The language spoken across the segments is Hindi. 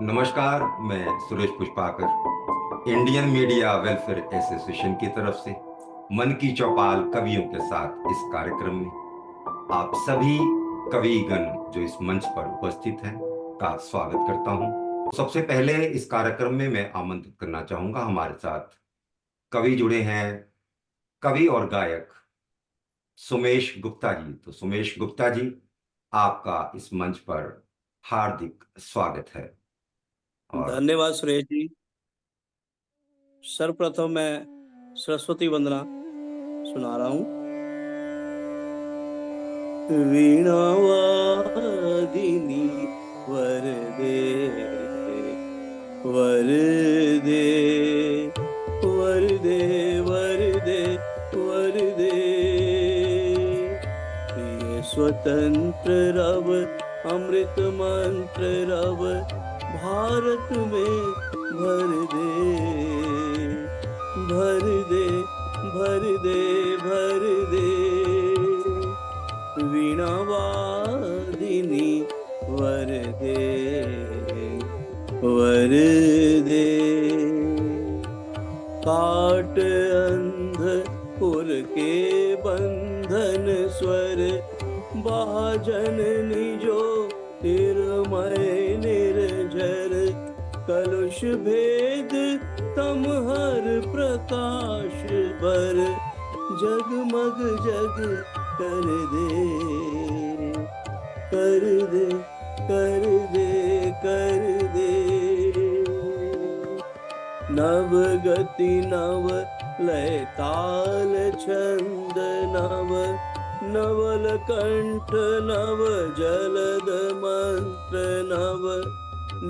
नमस्कार। मैं Suresh Pushpakar Indian media welfare association की तरफ से मन की चौपाल कवियों के साथ इस कार्यक्रम में आप सभी कविगण जो इस मंच पर उपस्थित हैं का स्वागत करता हूं। सबसे पहले इस कार्यक्रम में मैं आमंत्रित करना चाहूंगा, हमारे साथ कवि जुड़े हैं, कवि और गायक सुमेश गुप्ता जी। तो सुमेश गुप्ता जी, आपका इस मंच पर हार्दिक स्वागत है। और धन्यवाद सुरेश जी। सर्वप्रथम मैं सरस्वती वंदना सुना रहा हूँ। वीणावादिनी वरदे वरदे वरदे वरदे वरदे, प्रिय स्वतंत्र रव अमृत मंत्र रव भारत में भर दे भर दे भर दे भर दे। वीणावादिनी वर दे वर दे। काट अंध पुर के बंधन स्वर बाजन निजो तिरमय निर्झर, कलुष भेद तम हर प्रकाश बर, जगमग जग कर दे कर दे कर दे कर दे। नव गति नव लय ताल छंद नव, नवल कंठ नव जलद मंत्र नव,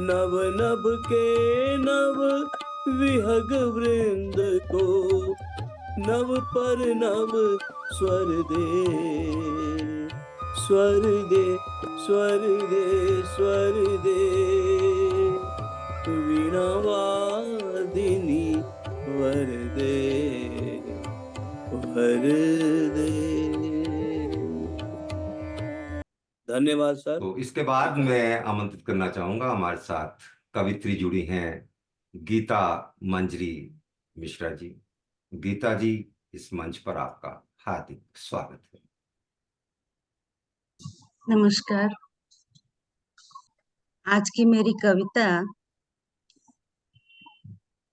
नव नभ के नव विहग वृंद को, नव पर नव स्वर दे स्वर दे स्वर दे स्वर दे। वीणावादिनी वर दे वर दे। धन्यवाद सर। तो इसके बाद मैं आमंत्रित करना चाहूंगा, हमारे साथ कवित्री जुड़ी हैं गीता मंजरी मिश्रा जी। गीता जी, इस मंच पर आपका हार्दिक स्वागत है। नमस्कार। आज की मेरी कविता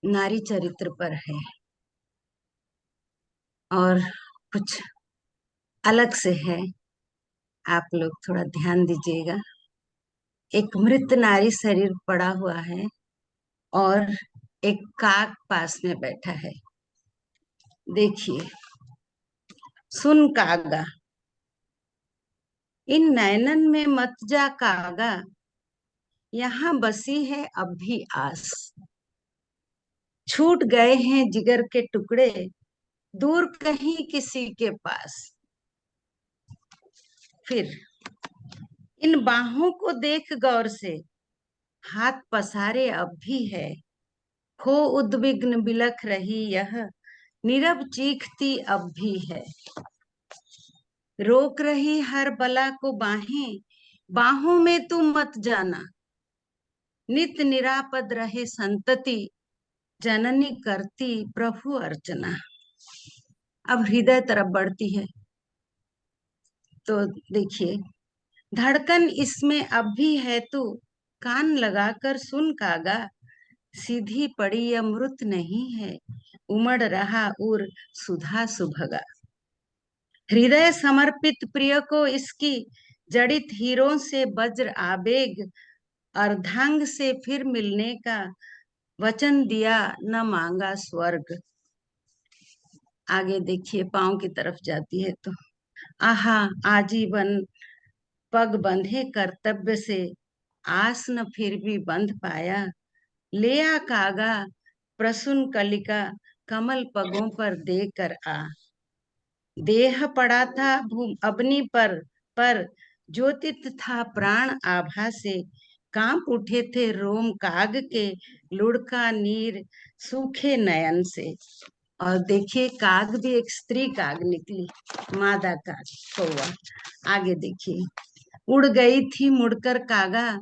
नारी चरित्र पर है और कुछ अलग से है। आप लोग थोड़ा ध्यान दीजिएगा। एक मृत नारी शरीर पड़ा हुआ है और एक काक पास में बैठा है। देखिए, सुन कागा, इन नैनन में मत जा कागा, यहाँ बसी है अब भी आस। छूट गए हैं जिगर के टुकड़े दूर कहीं किसी के पास। फिर इन बाहों को देख गौर से, हाथ पसारे अब भी है। हो उद्विग्न बिलख रही यह, नीरव चीखती अब भी है। रोक रही हर बला को बाहें, बाहों में तू मत जाना। नित निरापद रहे संतति, जननी करती प्रभु अर्चना। अब हृदय तरफ बढ़ती है तो देखिए, धड़कन इसमें अब भी है तू, कान लगाकर सुन कागा। सीधी पड़ी अमृत नहीं है, उमड़ रहा उर सुधा सुभगा। हृदय समर्पित प्रिय को इसकी, जड़ित हीरों से वज्र आवेग। अर्धांग से फिर मिलने का वचन दिया, न मांगा स्वर्ग। आगे देखिए, पांव की तरफ जाती है तो, आहा आजीवन पग बंधे कर्तव्य से, आस न फिर भी बंध पाया। ले आ कागा प्रसून कलिका, कमल पगों पर देकर आ। देह पड़ा था अग्नि पर ज्योतित था प्राण आभा से। कांप उठे थे रोम काग के, लुढ़का नीर सूखे नयन से। और देखिए, काग भी एक स्त्री काग निकली, मादा काग कौवा। आगे देखिए, उड़ गई थी मुड़कर कागा,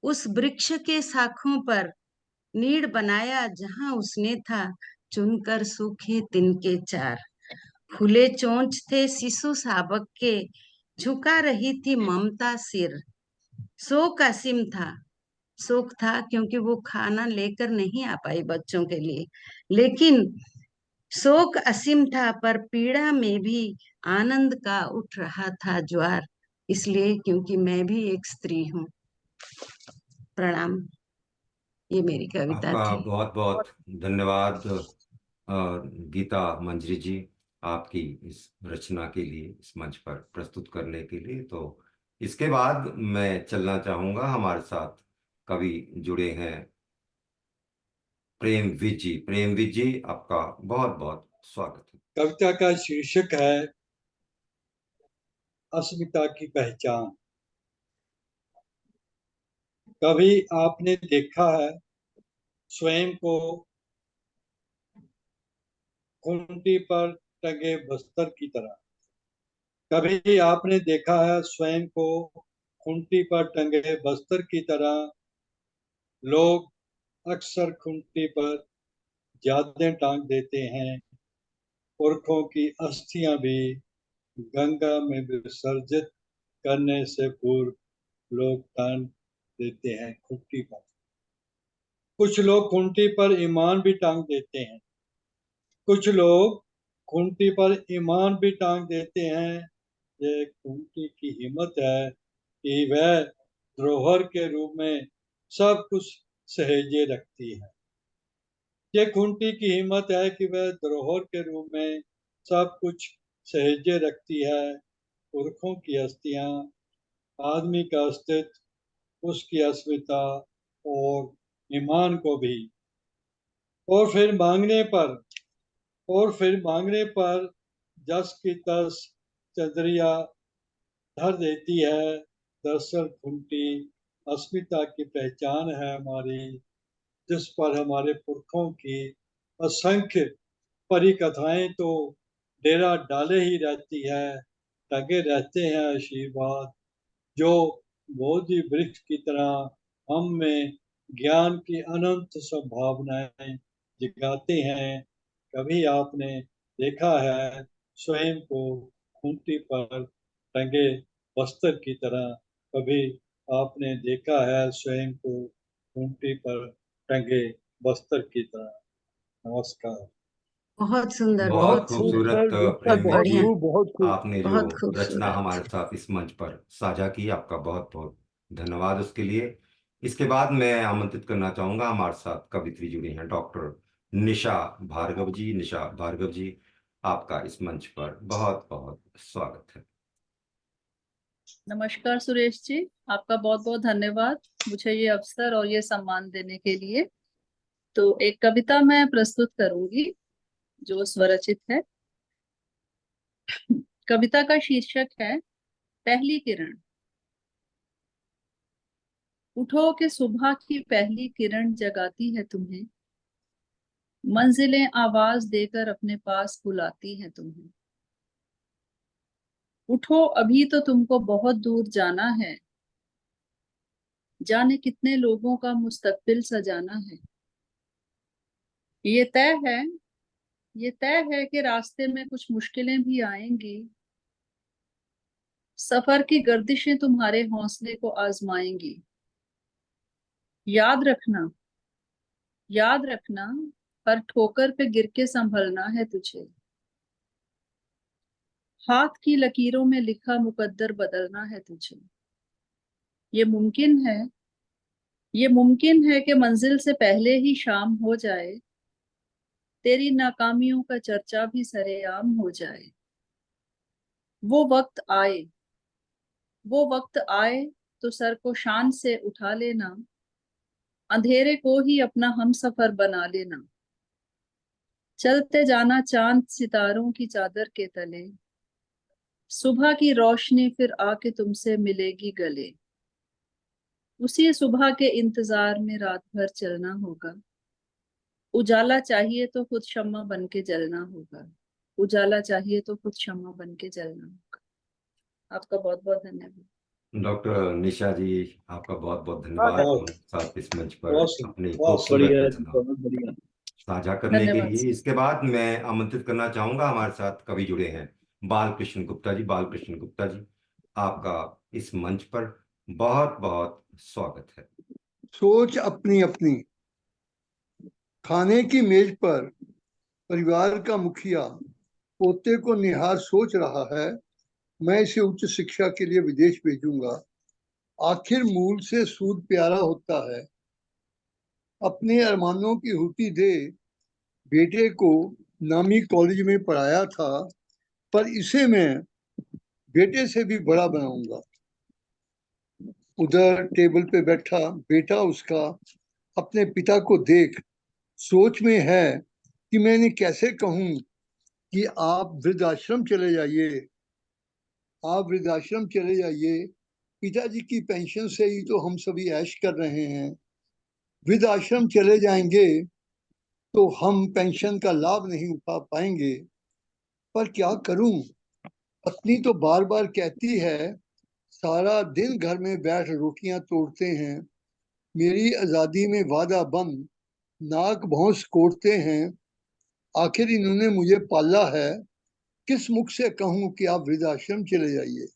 उस वृक्ष के शाखों पर नीड़ बनाया जहां उसने था चुनकर सूखे तिनके चार। खुले चोंच थे शिशु शावक के, झुका रही थी ममता सिर। शोक असीम था, शोक था क्योंकि वो खाना लेकर नहीं आ पाई बच्चों के लिए, लेकिन शोक असीम था पर पीड़ा में भी आनंद का उठ रहा था ज्वार, इसलिए क्योंकि मैं भी एक स्त्री हूँ। प्रणाम। ये मेरी कविता आपका थी। बहुत बहुत धन्यवाद गीता मंजरी जी, आपकी इस रचना के लिए, इस मंच पर प्रस्तुत करने के लिए। तो इसके बाद मैं चलना चाहूंगा, हमारे साथ कवि जुड़े हैं प्रेमवीर जी। प्रेमवीर जी, आपका बहुत बहुत स्वागत है। कविता का शीर्षक है अस्मिता की पहचान। कभी आपने देखा है स्वयं को खूंटी पर टंगे बस्तर की तरह? कभी आपने देखा है स्वयं को खूंटी पर टंगे बस्तर की तरह? लोग अक्सर खूंटी पर यादें टांग देते हैं, पुरखों की अस्थियां भी गंगा में विसर्जित करने से पूर्व लोग टांग देते हैं खूंटी पर। कुछ लोग खूंटी पर ईमान भी टांग देते हैं। कुछ लोग खूंटी पर ईमान भी टांग देते हैं। ये खूंटी की हिम्मत है कि वह धरोहर के रूप में सब कुछ सहेजे रखती है। ये खूंटी की हिम्मत है कि वह धरोहर के रूप में सब कुछ सहेजे रखती है। पुरखों की अस्थियां, आदमी का अस्तित्व, उसकी अस्मिता और ईमान को भी। और फिर मांगने पर और फिर मांगने पर जस की तस चदरिया धर देती है। दरअसल खूंटी अस्मिता की पहचान है हमारी, जिस पर हमारे पुरखों की असंख्य परी कथाएं तो डेरा डाले ही रहती है, टंगे रहते हैं आशीर्वाद, जो बोधि वृक्ष की तरह हम में ज्ञान की अनंत संभावनाएं जगाते हैं। कभी आपने देखा है स्वयं को खूंटी पर टंगे बस्तर की तरह? कभी आपने देखा है स्वयं को खूंटी पर टंगे बस्तर की तरह? नमस्कार। बहुत सुंदर, बहुत बहुत खूब सुंदर, खूबसूरत सर, गीता, प्रेमवीर बहुत जी, बढ़िया, खूब, बहुत खूब। आपने जो बहुत रचना खूबसूरत। हमारे साथ इस मंच पर साझा की, आपका बहुत बहुत धन्यवाद उसके लिए। इसके बाद मैं आमंत्रित करना चाहूंगा, हमारे साथ कवित्री जुड़ी हैं डॉक्टर निशा भार्गव जी। निशा भार्गव जी, आपका इस मंच पर बहुत बहुत स्वागत है। नमस्कार सुरेश जी, आपका बहुत बहुत धन्यवाद मुझे ये अवसर और ये सम्मान देने के लिए। तो एक कविता मैं प्रस्तुत करूंगी जो स्वरचित है। कविता का शीर्षक है पहली किरण। उठो कि सुबह की पहली किरण जगाती है तुम्हें, मंजिलें आवाज देकर अपने पास बुलाती हैं तुम्हें। उठो अभी तो तुमको बहुत दूर जाना है, जाने कितने लोगों का मुस्तकबिल सजाना है। ये तय है ये तय है कि रास्ते में कुछ मुश्किलें भी आएंगी, सफर की गर्दिशें तुम्हारे हौसले को आजमाएंगी। याद रखना याद रखना, हर ठोकर पे गिर के संभलना है तुझे। हाथ की लकीरों में लिखा मुकद्दर बदलना है तुझे। ये मुमकिन है ये मुमकिन है कि मंजिल से पहले ही शाम हो जाए, तेरी नाकामियों का चर्चा भी सरेआम हो जाए। वो वक्त आए वो वक्त आए तो सर को शान से उठा लेना, अंधेरे को ही अपना हमसफर बना लेना। चलते जाना चांद सितारों की चादर के तले, सुबह की रोशनी फिर आके तुमसे मिलेगी गले। उसी सुबह के इंतजार में रात भर चलना होगा, उजाला चाहिए तो खुद शम्मा बन के जलना होगा। उजाला चाहिए तो खुद शम्मा बन के जलना होगा। आपका बहुत बहुत धन्यवाद। डॉक्टर निशा जी, आपका बहुत बहुत धन्यवाद वाह हम साथ इस मंच पर वाह अपनी वाह खूबसूरत बढ़िया, रचना बहुत बढ़िया। साझा करने के धन्यवाद लिए। सर। इसके बाद मैं आमंत्रित करना चाहूंगा, हमारे साथ कवि जुड़े हैं बालकृष्ण गुप्ता जी। बालकृष्ण गुप्ता जी, आपका इस मंच पर बहुत बहुत स्वागत है। सोच अपनी अपनी। खाने की मेज पर परिवार का मुखिया पोते को निहार सोच रहा है, मैं इसे उच्च शिक्षा के लिए विदेश भेजूंगा। आखिर मूल से सूद प्यारा होता है। अपने अरमानों की हुती दे बेटे को नामी कॉलेज में पढ़ाया था, पर इसे मैं बेटे से भी बड़ा बनाऊंगा। उधर टेबल पे बैठा बेटा उसका अपने पिता को देख सोच में है कि मैंने कैसे कहूं कि आप वृद्धाश्रम चले जाइए, आप वृद्धाश्रम चले जाइए। पिताजी की पेंशन से ही तो हम सभी ऐश कर रहे हैं। वृद्धाश्रम चले जाएंगे तो हम पेंशन का लाभ नहीं उठा पाएंगे। पर क्या करूं, पत्नी तो बार बार कहती है, सारा दिन घर में बैठ रोटियां तोड़ते हैं, मेरी आजादी में वादा बंद, नाक भौंस कोड़ते हैं। आखिर इन्होंने मुझे पाला है, किस मुख से कहूं कि आप वृद्धाश्रम चले जाइए।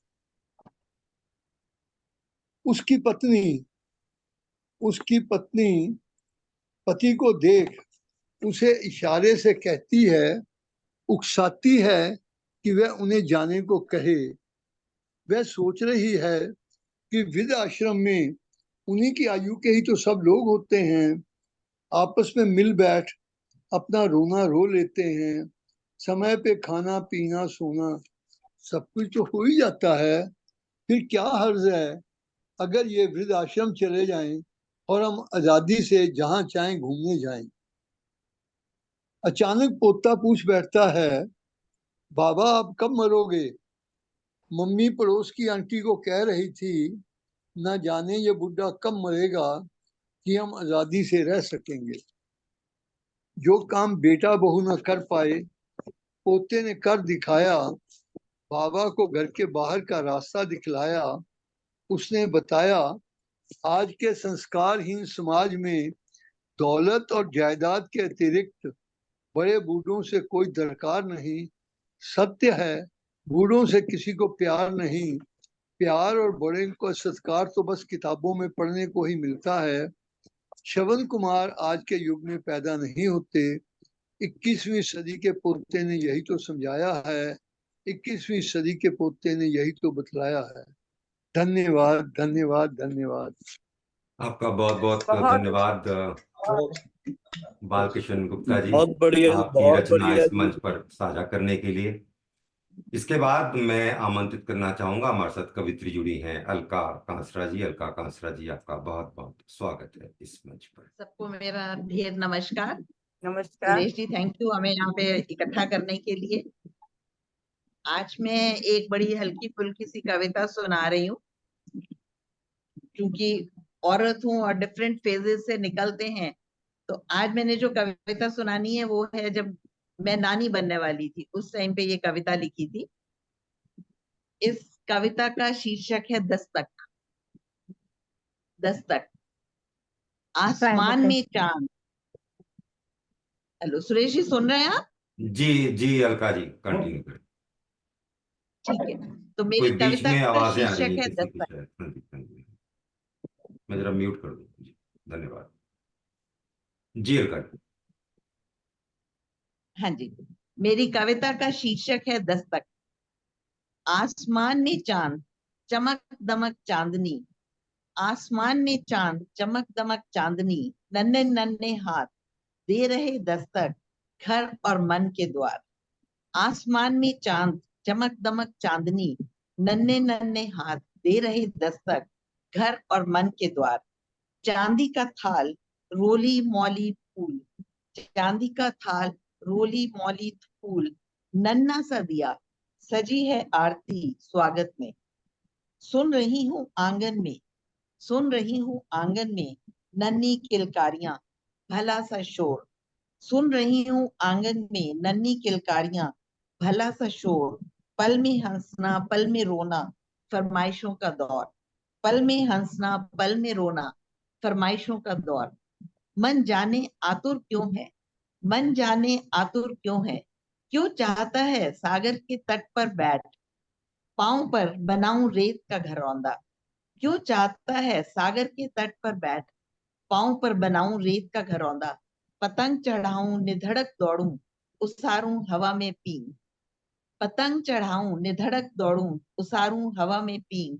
उसकी पत्नी उसकी पत्नी पति को देख उसे इशारे से कहती है, उकसाती है कि वह उन्हें जाने को कहे। वह सोच रही है कि वृद्ध आश्रम में उन्हीं की आयु के ही तो सब लोग होते हैं, आपस में मिल बैठ अपना रोना रो लेते हैं, समय पे खाना पीना सोना सब कुछ तो हो ही जाता है। फिर क्या हर्ज है अगर ये वृद्ध आश्रम चले जाएं और हम आजादी से जहां चाहें घूमने जाएं। अचानक पोता पूछ बैठता है, बाबा आप कब मरोगे? मम्मी पड़ोस की आंटी को कह रही थी, न जाने ये बुढ़ा कब मरेगा कि हम आजादी से रह सकेंगे। जो काम बेटा बहू न कर पाए पोते ने कर दिखाया। बाबा को घर के बाहर का रास्ता दिखलाया। उसने बताया, आज के संस्कारहीन समाज में दौलत और जायदाद के अतिरिक्त बड़े बूढ़ों से कोई दरकार नहीं। सत्य है, बूढ़ों से किसी को प्यार नहीं। प्यार और बड़े को सत्कार तो बस किताबों में पढ़ने को ही मिलता है। श्रवण कुमार आज के युग में पैदा नहीं होते। 21वीं सदी के पोते ने यही तो समझाया है, 21वीं सदी के पोते ने यही तो बतलाया है। धन्यवाद धन्यवाद धन्यवाद। आपका बहुत बहुत धन्यवाद बालकृष्ण गुप्ता जी, बहुत बढ़िया, आपकी बहुत रचना बढ़िया इस जी। मंच पर साझा करने के लिए। इसके बाद मैं आमंत्रित करना चाहूंगा, हमारे साथ कवित्री जुड़ी हैं अलका कांसरा जी। अलका कांसरा जी, आपका बहुत बहुत स्वागत है इस मंच पर। सबको मेरा ढेर नमस्कार। नमस्कार। सुरेश जी, थैंक यू हमें यहाँ पे इकट्ठा करने के लिए। आज मैं एक बड़ी हल्की फुल्की सी कविता सुना रही हूँ, क्योंकि औरत हूँ और डिफरेंट फेजेस से निकलते हैं। तो आज मैंने जो कविता सुनानी है वो है जब मैं नानी बनने वाली थी, उस टाइम पे ये कविता लिखी थी। इस कविता का शीर्षक है दस्तक। दस्तक। आसमान में चांद। हेलो सुरेश जी, सुन रहे हैं आप? जी जी अलका जी, कंटिन्यू करें। ठीक है, तो कोई मेरी बीच कविता में का आवाजें आ रही शीर्षक हैं है किसी की दस्तक। शायद। हाँ जी, हाँ जी। मैं जरा म्यूट कर दूं जी। धन्यवाद जी अलका जी। हाँ जी, मेरी कविता का शीर्षक है दस्तक। आसमान में चांद चमक दमक चांदनी। आसमान में चांद चमक दमक चांदनी। नन्हे नन्हे हाथ दे रहे दस्तक घर और मन के द्वार। आसमान में चांद चमक दमक चांदनी। नन्हे नन्हे हाथ दे रहे दस्तक घर और मन के द्वार। चांदी का थाल रोली मौली फूल। चांदी का थाल रोली मौली फूल। नन्हा सा दिया सजी है आरती स्वागत में। सुन रही हूँ आंगन में, सुन रही हूँ आंगन में नन्ही किलकारियां भला सा शोर। सुन रही हूँ आंगन में नन्ही किलकारियां भला सा शोर। पल में हंसना पल में रोना फरमाइशों का दौर। पल में हंसना पल में रोना, फरमाइशों का दौर। मन जाने आतुर क्यों है, मन जाने आतुर क्यों है, क्यों चाहता है सागर के तट पर बैठ, पांव पर बनाऊं रेत का घरौंदा। क्यों चाहता है सागर के तट पर बैठ, पांव पर बनाऊं रेत का घरौंदा। पतंग चढ़ाऊं निधड़क दौड़ूं, उसारूं हवा में पींग। पतंग चढ़ाऊं निधड़क दौड़ूं, उसारूं हवा में पींग।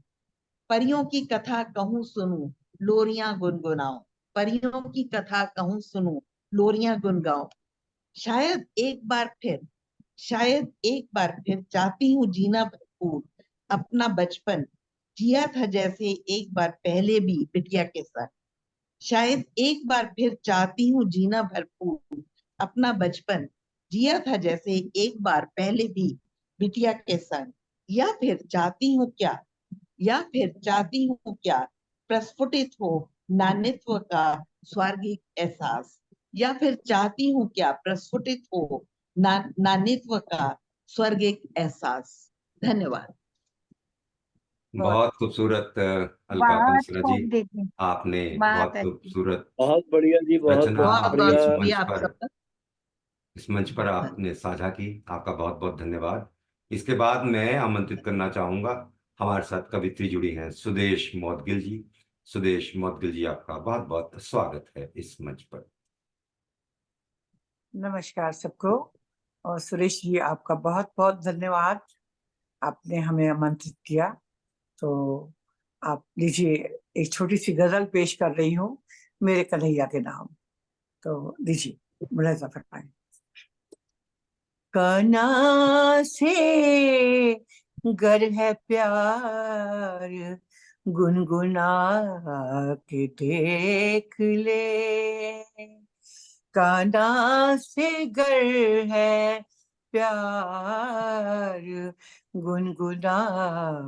परियों की कथा कहूं सुनूं, लोरियां गुनगुनाऊं। परियों की कथा कहूं सुनूं, लोरियां गुनगुनाऊं। शायद एक बार फिर, शायद एक बार फिर चाहती हूँ जीना भरपूर अपना बचपन, जिया था जैसे एक बार पहले भी बिटिया के साथ। शायद एक बार फिर चाहती हूँ जीना भरपूर अपना बचपन, जिया था जैसे एक बार पहले भी बिटिया के संग। या फिर चाहती हूँ क्या, या फिर चाहती हूँ क्या, प्रस्फुटित हो नानित्व का स्वर्गिक एहसास। या फिर चाहती हूँ क्या, प्रस्फुटित हो नानित्व का स्वर्गिक एहसास। धन्यवाद। बहुत खूबसूरत अलका बहुत कंसरा जी, खूब दीदी, आपने बहुत बहुत अच्छी। खूबसूरत बहुत बढ़िया जी, बहुत रचना बहुत बहुत बहुत बढ़िया। शुक्रिया आप सबका। इस मंच पर आपने साझा की। आपका बहुत बहुत धन्यवाद। इसके बाद मैं आमंत्रित करना चाहूंगा, हमारे साथ कवित्री जुड़ी हैं सुदेश मौदगिल जी। सुदेश मौदगिल जी, आपका बहुत बहुत स्वागत है इस मंच पर। नमस्कार सबको, और सुरेश जी आपका बहुत बहुत धन्यवाद, आपने हमें आमंत्रित किया। तो आप लीजिए, एक छोटी सी गजल पेश कर रही हूँ मेरे कन्हैया के नाम। तो लीजिए, मुलाजा फरमाएं। कना से गर है प्यार, गुनगुना के देख ले। काना से गर है प्यार, गुनगुना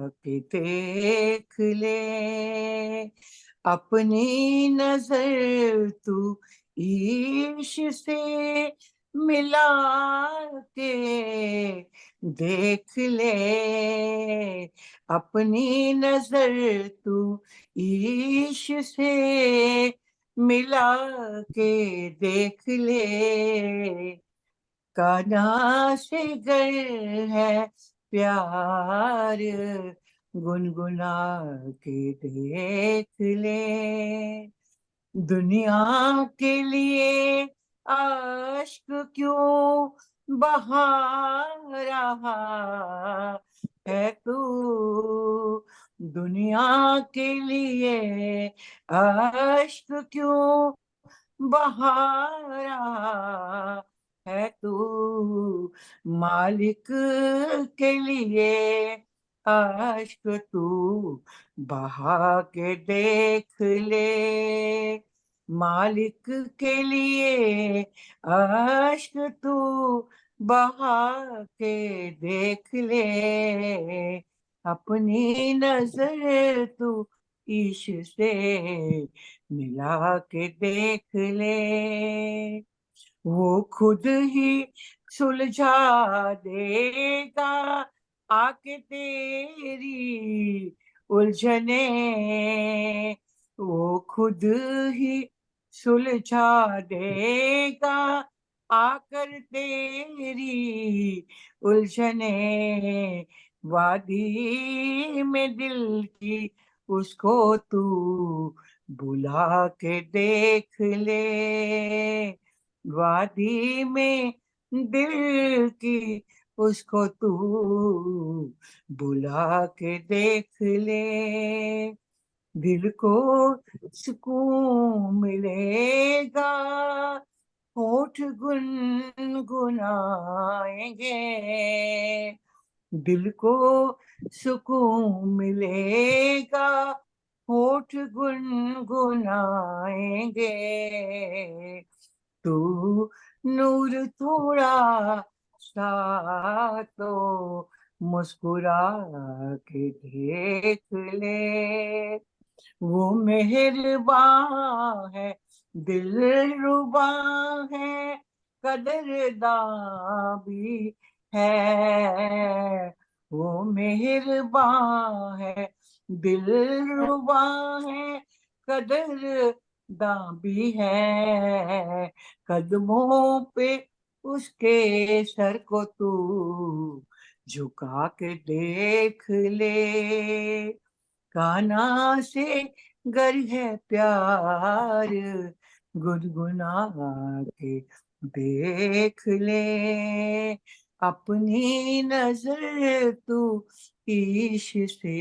के देख ले। अपनी नजर तू ईश से मिला के देख ले। अपनी नजर तू ईश से मिला के देख ले। काना से गर है प्यार, गुनगुना के देख ले। दुनिया के लिए आशिक क्यों बहा रहा है तू। दुनिया के लिए आशिक क्यों बहा रहा है तू। मालिक के लिए आशिक तू बहा के देख ले। मालिक के लिए आशिक तू बहा के देख ले। अपनी नजर तू ईश से मिला के देख ले। वो खुद ही सुलझा देगा आके तेरी उलझने। वो खुद ही सुलझा देगा आकर तेरी उलझने। वादी में दिल की उसको तू बुला के देख ले। वादी में दिल की उसको तू बुला के देख ले। दिल को सुकून मिलेगा, होठ गुनगुनाएंगे। दिल को सुकून मिलेगा, होठ गुनगुनाएंगे। तू नूर थोड़ा सा तो मुस्कुरा के देख ले। वो मेहरबान है, दिलरुबा है, कदरदां भी है। वो मेहरबान है, दिलरुबा है, कदरदां भी है, कदमों पे उसके सर को तू झुका के देख ले, कान्हा से गर है प्यार, गुनगुना के देख ले, अपनी नजर तू ईश से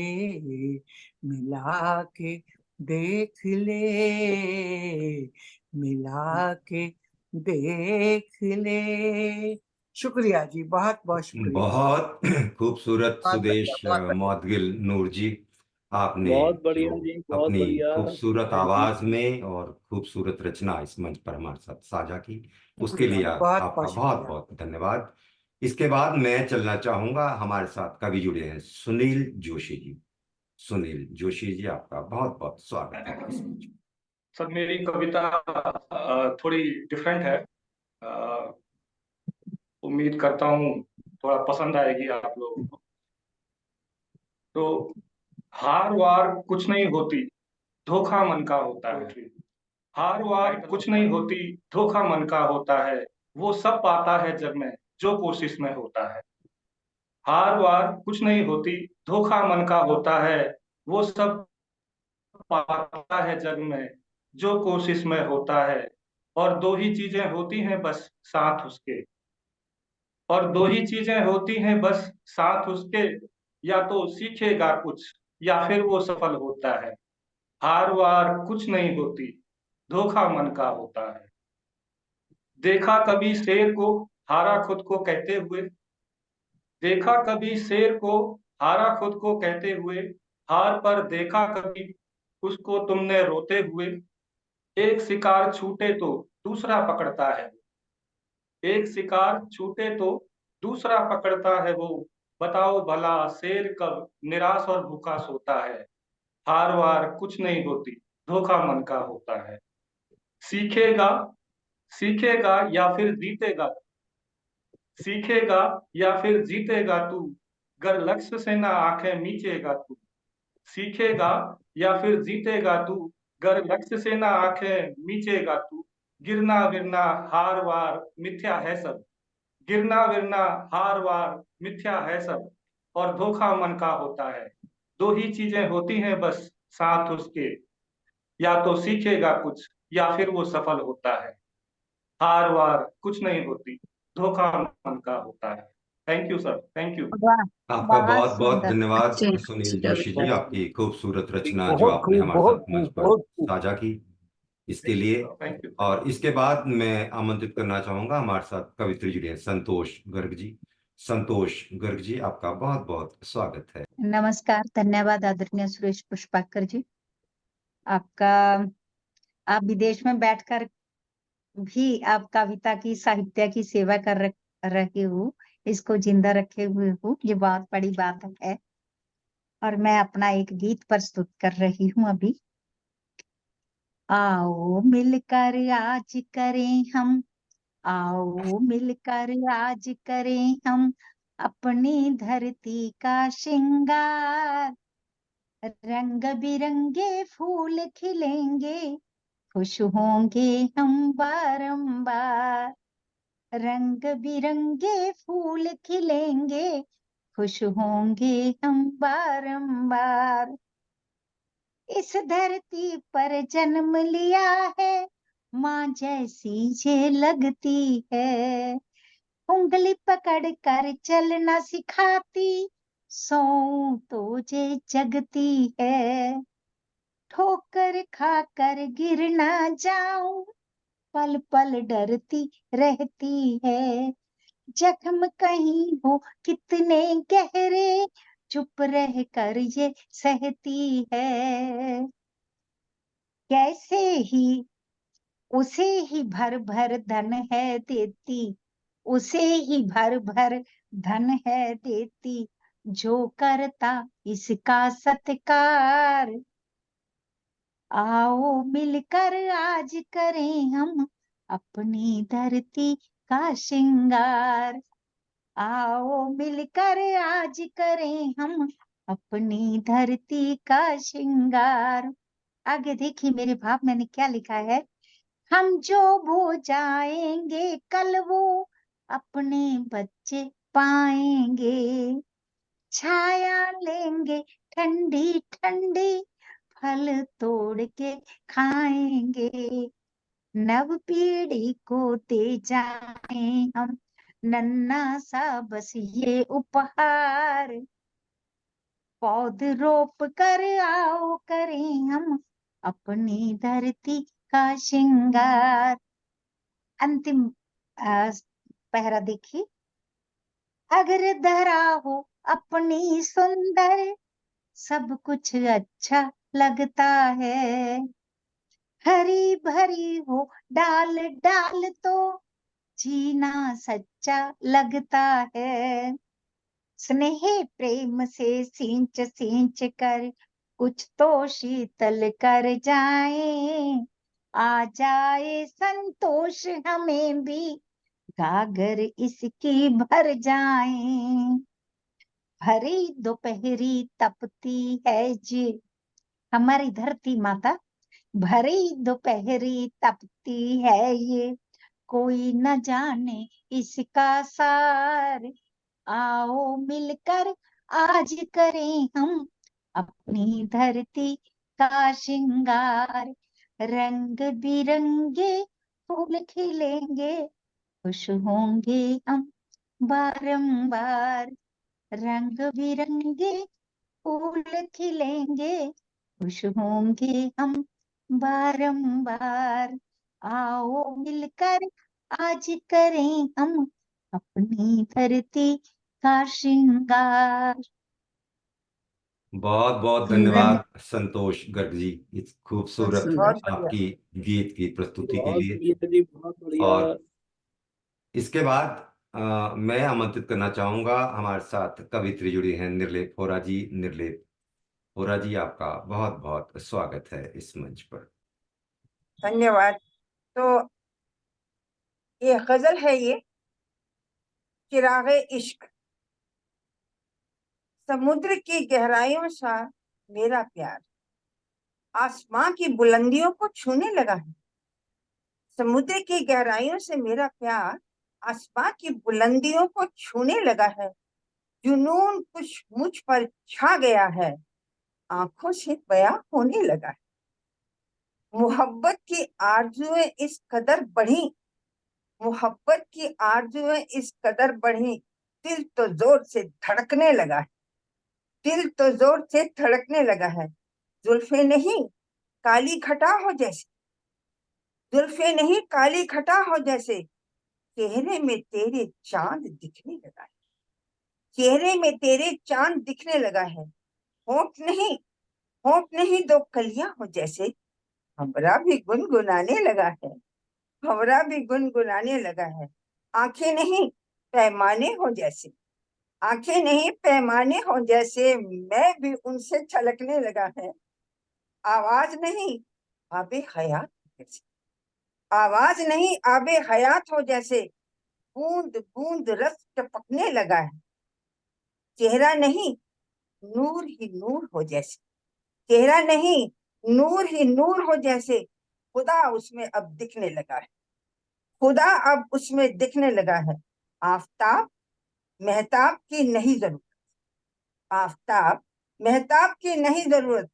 मिला के देख ले, मिला के देख ले। शुक्रिया जी, बहुत बहुत शुक्रिया। बहुत खूबसूरत बहुत सुदेश बढ़िया, बहुत बढ़िया। मौदगिल नूर जी, आपने बहुत बढ़िया जो जी, बहुत अपनी बढ़िया। खूबसूरत थैंक यू। आवाज में और खूबसूरत रचना इस मंच पर हमारे साथ साझा की, उसके लिए बहुत आपका बहुत बहुत शुक्रिया। बहुत धन्यवाद। इसके बाद मैं चलना चाहूंगा, हमारे साथ कवि जुड़े हैं सुनील जोशी जी। सुनील जोशी जी, आपका बहुत बहुत स्वागत है इस मंच पर। सर, मेरी कविता थोड़ी डिफरेंट है। अ, उम्मीद करता हूँ थोड़ा पसंद आएगी आप लोगों को। तो हार वार कुछ नहीं होती, धोखा मन का होता है। हार वार कुछ नहीं होती, धोखा मन का होता है। वो सब पाता है जग में जो कोशिश में होता है। हार वार कुछ नहीं होती, धोखा मन का होता है। वो सब पाता है जग में जो कोशिश में होता है। और दो ही चीजें होती हैं बस साथ उसके। और दो ही चीजें होती हैं बस साथ उसके, या तो सीखेगा कुछ या फिर वो सफल होता है। हार वार कुछ नहीं होती, धोखा मन का होता है। देखा कभी शेर को हारा खुद को कहते हुए, देखा कभी शेर को हारा खुद को कहते हुए, हार पर देखा कभी उसको तुमने रोते हुए। एक शिकार छूटे तो दूसरा पकड़ता है, एक शिकार छूटे तो दूसरा पकड़ता है वो। बताओ भला शेर कब निराश और भूखा सोता है। हार वार कुछ नहीं होती, धोखा मन का होता है। सीखेगा सीखेगा या फिर जीतेगा, सीखेगा या फिर जीतेगा तू, गर लक्ष्य से ना आंखें मीचेगा तू। सीखेगा या फिर जीतेगा तू, गर लक्ष्य से ना आंखें मीचेगा तू। गिरना विरना हार वार मिथ्या है सब, गिरना विरना हार वार मिथ्या है सब। और धोखा मन का होता है। दो ही चीजें होती हैं बस साथ उसके, या तो सीखेगा कुछ या फिर वो सफल होता है। हार वार कुछ नहीं होती, धोखा मन का होता है। Thank you sir, thank you. वाह, आपका बहुत बहुत बहुत सुंदर, धन्यवाद अच्छे सुनील अच्छी जोशी कविता। जी, आपकी खूबसूरत रचना जो बहुत आपने खूब, हमारे बहुत साथ मंच खूब, पर बहुत खूब। साझा की, इसके लिए। Thank you. और इसके बाद मैं आमंत्रित करना चाहूंगा, हमारे साथ कवित्री जुड़े हैं संतोष गर्ग जी। संतोष गर्ग जी, आपका बहुत बहुत स्वागत है। नमस्कार, धन्यवाद आदरणीय सुरेश पुष्पाकर जी। आपका, आप विदेश में बैठकर भी आप कविता की साहित्य की सेवा कर रहे हो, इसको जिंदा रखे हुए हो, ये बहुत बड़ी बात है। और मैं अपना एक गीत प्रस्तुत कर रही हूँ अभी। आओ मिलकर आज करें हम, आओ मिलकर आज करें हम अपनी धरती का श्रृंगार। रंग बिरंगे फूल खिलेंगे, खुश होंगे हम बारंबार। रंग बिरंगे फूल खिलेंगे, खुश होंगे हम बारंबार। इस धरती पर जन्म लिया है, माँ जैसी ये लगती है। उंगली पकड़ कर चलना सिखाती, सौ तो जे जगती है। ठोकर खाकर गिर ना जाऊं, पल पल डरती रहती है। जख्म कहीं हो कितने गहरे, चुप रह कर ये सहती है। कैसे ही उसे ही भर भर धन है देती, उसे ही भर भर धन है देती, जो करता इसका सत्कार। आओ मिलकर आज करें हम अपनी धरती का श्रृंगार। आओ मिलकर आज करें हम अपनी धरती का श्रृंगार। आगे देखिए मेरे भाव मैंने क्या लिखा है। हम जो भो जाएंगे कल वो अपने बच्चे पाएंगे, छाया लेंगे ठंडी ठंडी, फल तोड़ के खाएंगे, नव पीढ़ी को दे जाएं हम नन्ना सा बस ये उपहार, पौध रोप कर आओ करें हम अपनी धरती का श्रृंगार। अंतिम पहरा देखिए। अगर धरा हो अपनी सुंदर, सब कुछ अच्छा लगता है, हरी भरी हो डाल डाल तो जीना सच्चा लगता है, स्नेह प्रेम से सींच सींच कर कुछ तो शीतल कर जाए, आ जाए संतोष हमें भी गागर इसकी भर जाए, भरी दोपहरी तपती है जी हमारी धरती माता, भरी दोपहरी तपती है ये, कोई न जाने इसका सार, आओ मिलकर आज करें हम अपनी धरती का श्रृंगार, रंग बिरंगे फूल खिलेंगे, खुश होंगे हम बारंबार, रंग बिरंगे फूल खिलेंगे, खुश होंगे हम बारंबार, आओ मिलकर आज करें हम अपनी धरती का श्रृंगार। बहुत बहुत धन्यवाद संतोष गर्ग जी इस खूबसूरत बहुत बढ़िया। आपकी गीत की प्रस्तुति के बहुत लिए। बढ़िया जी, बहुत बढ़िया। और इसके बाद मैं आमंत्रित करना चाहूंगा, हमारे साथ कवित्री जुड़ी हैं निर्लेप होरा जी। निर्लेप होरा जी, आपका बहुत बहुत स्वागत है इस मंच पर। धन्यवाद। तो ये गजल है, ये चिरागे इश्क। समुद्र की गहराइयों सा मेरा प्यार आसमां की बुलंदियों को छूने लगा है, समुद्र की गहराइयों से मेरा प्यार आसमां की बुलंदियों को छूने लगा है, जुनून कुछ मुझ पर छा गया है, आंखों से बयां होने लगा है, मोहब्बत की आरजुएं इस कदर बढ़ी, मोहब्बत की आरजुएं इस कदर बढ़ी, दिल तो जोर से धड़कने लगा है, दिल तो जोर से धड़कने लगा है, जुल्फे नहीं काली घटा हो जैसे, जुल्फे नहीं काली घटा हो जैसे, चेहरे में तेरे चांद दिखने लगा है, चेहरे में तेरे चांद दिखने लगा है, होंठ नहीं दो कलियां हो जैसे, हमरा भी गुनगुनाने लगा है, हमरा भी गुनगुनाने लगा है, आंखें नहीं पैमाने हो जैसे, आंखें नहीं पैमाने हो जैसे, मैं भी उनसे छलकने लगा है, आवाज नहीं आबे हयात जैसे, आवाज नहीं आबे हयात हो जैसे, बूंद बूंद रस टपकने लगा है, चेहरा नहीं नूर ही नूर हो जैसे, चेहरा नहीं नूर ही नूर हो जैसे, खुदा उसमें अब दिखने लगा है, खुदा अब उसमें दिखने लगा है, आफताब मेहताब की नहीं जरूरत, आफताब मेहताब की नहीं जरूरत,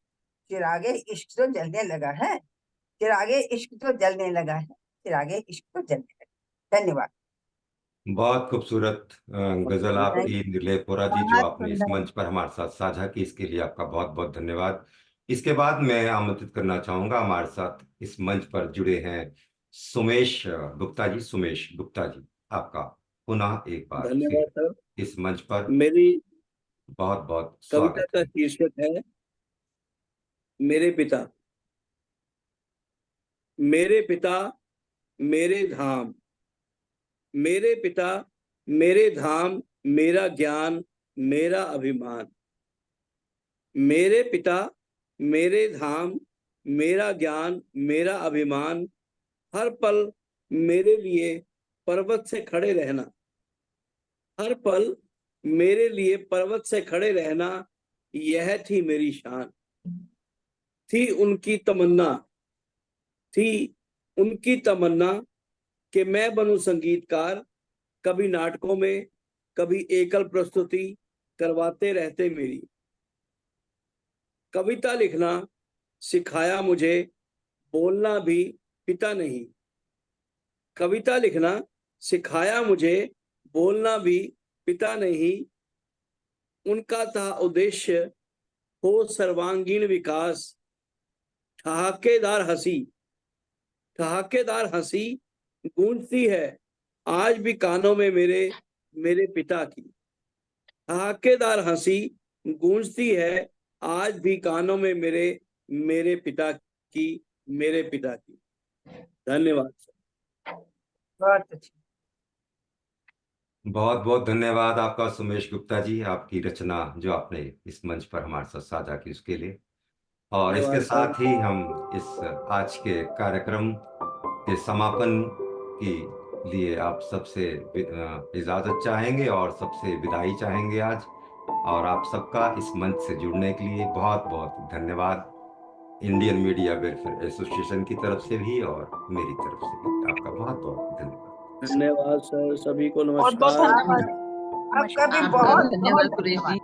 चिरागे इश्क तो जलने लगा है, चिरागे इश्क तो जलने लगा है, चिरागे इश्क तो जलने लगा। धन्यवाद। बहुत खूबसूरत गजल आपकी निर्लेप होरा जी, जो बहुत आपने इस सुंदर। मंच पर हमारे साथ साझा की, इसके लिए आपका बहुत बहुत धन्यवाद। इसके बाद मैं आमंत्रित करना चाहूंगा, हमारे साथ इस मंच पर जुड़े हैं सुमेश गुप्ता जी। सुमेश गुप्ता जी, आपका पुनः एक बार धन्यवाद फिर सर। इस मंच पर मेरी बहुत बहुत कविता स्वागत का है। शीर्षक है मेरे पिता। मेरे पिता मेरे धाम, मेरे पिता मेरे धाम, मेरा ज्ञान मेरा अभिमान, मेरे पिता मेरे धाम, मेरा ज्ञान मेरा अभिमान, हर पल मेरे लिए पर्वत से खड़े रहना, हर पल मेरे लिए पर्वत से खड़े रहना, यह थी मेरी शान। थी उनकी तमन्ना कि मैं बनूं संगीतकार। कभी नाटकों में, कभी एकल प्रस्तुति करवाते रहते मेरी। कविता लिखना सिखाया मुझे, बोलना भी पिता नहीं। कविता लिखना सिखाया मुझे, बोलना भी पिता नहीं। उनका था उद्देश्य हो सर्वांगीण विकास। ठहाकेदार हंसी गूंजती है आज भी कानों में मेरे पिता की। ठहाकेदार हंसी गूंजती है आज भी कानों में मेरे पिता की। धन्यवाद सर। बहुत अच्छा। बहुत बहुत धन्यवाद आपका सुमेश गुप्ता जी, आपकी रचना जो आपने इस मंच पर हमारे साथ साझा की उसके लिए। और इसके धन्यवाद साथ ही हम इस आज के कार्यक्रम के समापन की लिए आप सबसे इजाजत चाहेंगे और सबसे विदाई चाहेंगे आज। और आप सबका इस मंच से जुड़ने के लिए बहुत बहुत धन्यवाद। इंडियन मीडिया वेलफेयर एसोसिएशन की तरफ से भी और मेरी तरफ से भी आपका बहुत बहुत धन्यवाद। धन्यवाद सर, सभी को बहुत बहुत नमस्कार। धन्यवाद। आपका भी आपका बहुत धन्यवाद बहुत सुरेश जी।